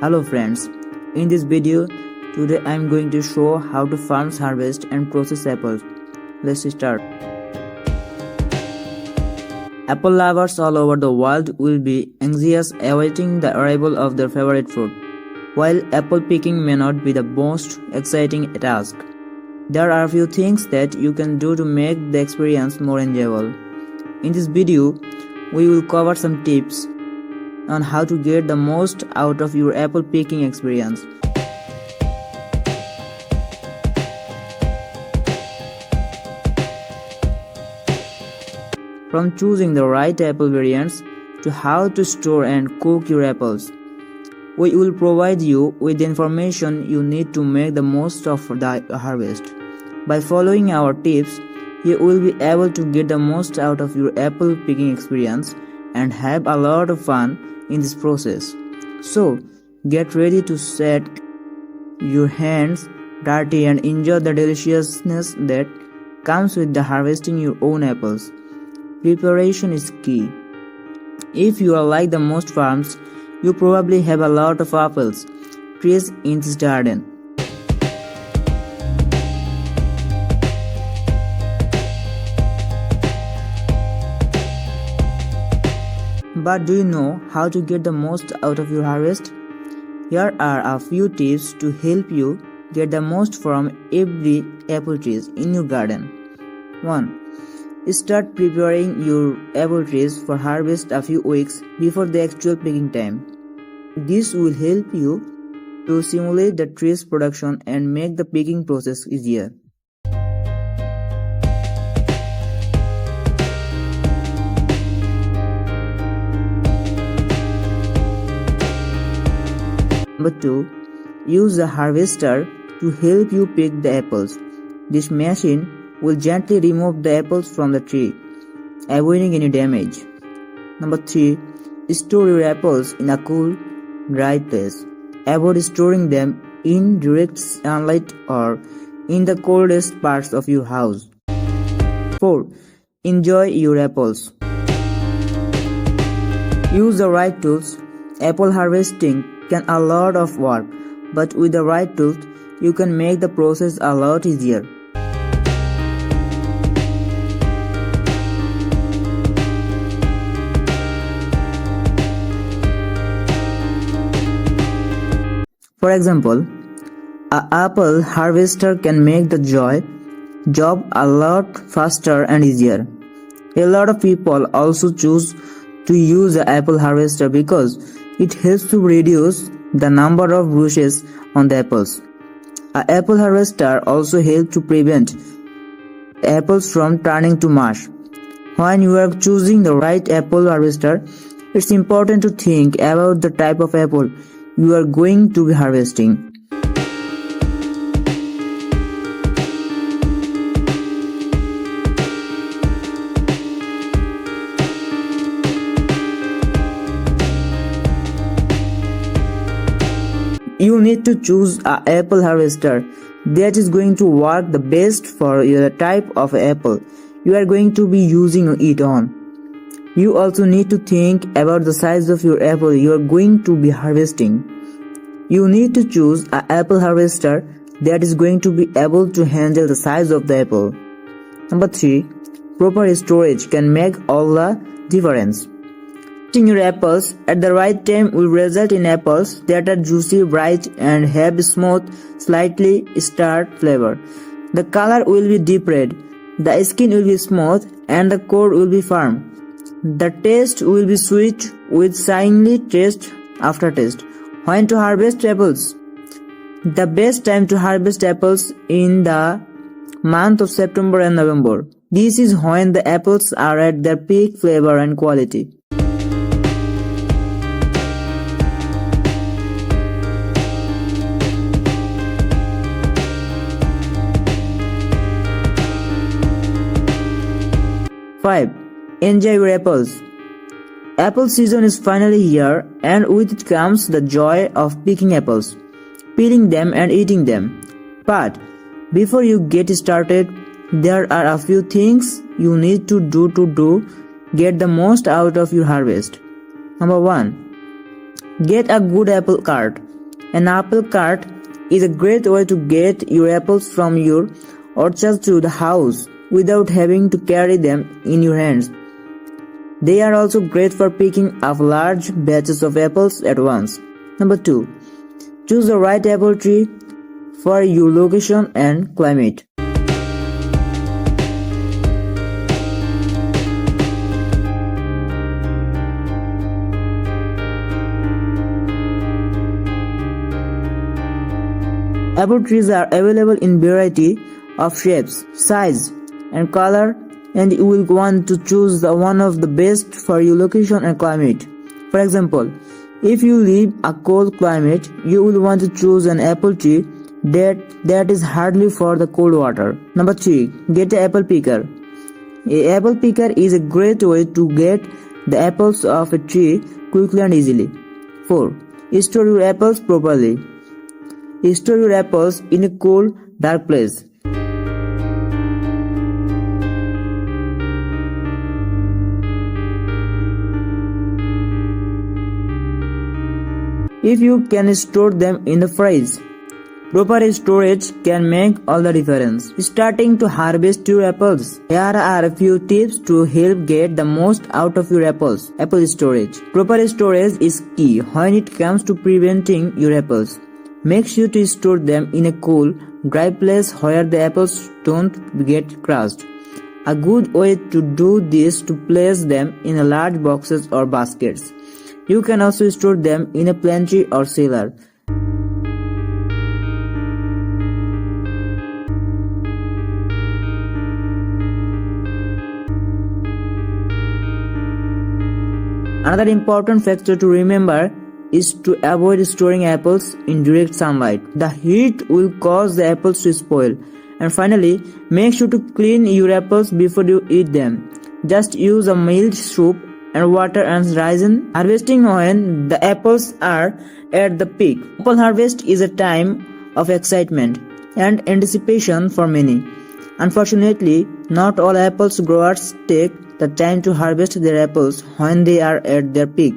Hello friends, in this video today I am going to show how to farm, harvest and process apples. Let's start. Apple lovers all over the world will be anxious awaiting the arrival of their favorite fruit. While apple picking may not be the most exciting task, there are a few things that you can do to make the experience more enjoyable. In this video, we will cover some tips on how to get the most out of your apple picking experience. From choosing the right apple variants to how to store and cook your apples, we will provide you with the information you need to make the most of the harvest. By following our tips, you will be able to get the most out of your apple picking experience and have a lot of fun in this process. So, get ready to set your hands dirty and enjoy the deliciousness that comes with the harvesting your own apples. Preparation is key. If you are like the most farms, you probably have a lot of apples trees in this garden. But do you know how to get the most out of your harvest? Here are a few tips to help you get the most from every apple trees in your garden. 1. Start preparing your apple trees for harvest a few weeks before the actual picking time. This will help you to simulate the tree's production and make the picking process easier. Number 2. Use a harvester to help you pick the apples. This machine will gently remove the apples from the tree, avoiding any damage. Number 3. Store your apples in a cool, dry place. Avoid storing them in direct sunlight or in the coldest parts of your house. 4. Enjoy your apples. Use the right tools. Apple harvesting can a lot of work, but with the right tools, you can make the process a lot easier. For example, an apple harvester can make the job a lot faster and easier. A lot of people also choose to use the apple harvester because it helps to reduce the number of bushes on the apples. An apple harvester also helps to prevent apples from turning to mush. When you are choosing the right apple harvester, it's important to think about the type of apple you are going to be harvesting. You need to choose an apple harvester that is going to work the best for the type of apple you are going to be using it on. You also need to think about the size of your apple you are going to be harvesting. You need to choose an apple harvester that is going to be able to handle the size of the apple. Number 3. Proper storage can make all the difference. Picking your apples at the right time will result in apples that are juicy, bright, and have smooth, slightly tart flavor. The color will be deep red, the skin will be smooth, and the core will be firm. The taste will be sweet with slightly taste aftertaste. When to harvest apples? The best time to harvest apples in the month of September and November. This is when the apples are at their peak flavor and quality. Five. Enjoy your apples. Apple season is finally here, and with it comes the joy of picking apples, peeling them and eating them. But before you get started, there are a few things you need to do get the most out of your harvest. Number 1. Get a good apple cart. An apple cart is a great way to get your apples from your orchard to the house without having to carry them in your hands. They are also great for picking up large batches of apples at once. Number 2. Choose the right apple tree for your location and climate. Apple trees are available in variety of shapes, size, and color, and you will want to choose the one of the best for your location and climate. For example, if you live a cold climate, you will want to choose an apple tree that is hardy for the cold water. Number 3. Get an apple picker. A apple picker is a great way to get the apples off a tree quickly and easily. 4. Store your apples properly. Store your apples in a cool, dark place. If you can store them in the fridge, proper storage can make all the difference. Starting to harvest your apples. Here are a few tips to help get the most out of your apples. Apple storage. Proper storage is key when it comes to preventing your apples. Make sure to store them in a cool, dry place where the apples don't get crushed. A good way to do this is to place them in large boxes or baskets. You can also store them in a pantry or cellar. Another important factor to remember is to avoid storing apples in direct sunlight. The heat will cause the apples to spoil. And finally, make sure to clean your apples before you eat them. Just use a mild soap and water and resin. Harvesting when the apples are at the peak. Apple harvest is a time of excitement and anticipation for many. Unfortunately, not all apple growers take the time to harvest their apples when they are at their peak.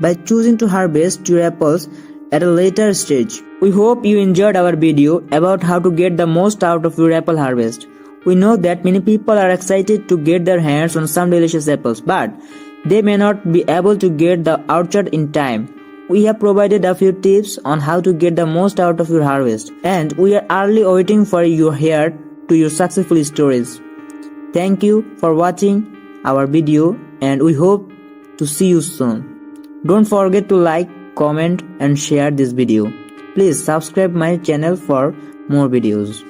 By choosing to harvest your apples at a later stage. We hope you enjoyed our video about how to get the most out of your apple harvest. We know that many people are excited to get their hands on some delicious apples, but they may not be able to get the orchard in time. We have provided a few tips on how to get the most out of your harvest, and we are eagerly waiting for you here to your successful stories. Thank you for watching our video, and we hope to see you soon. Don't forget to like, comment and share this video. Please subscribe my channel for more videos.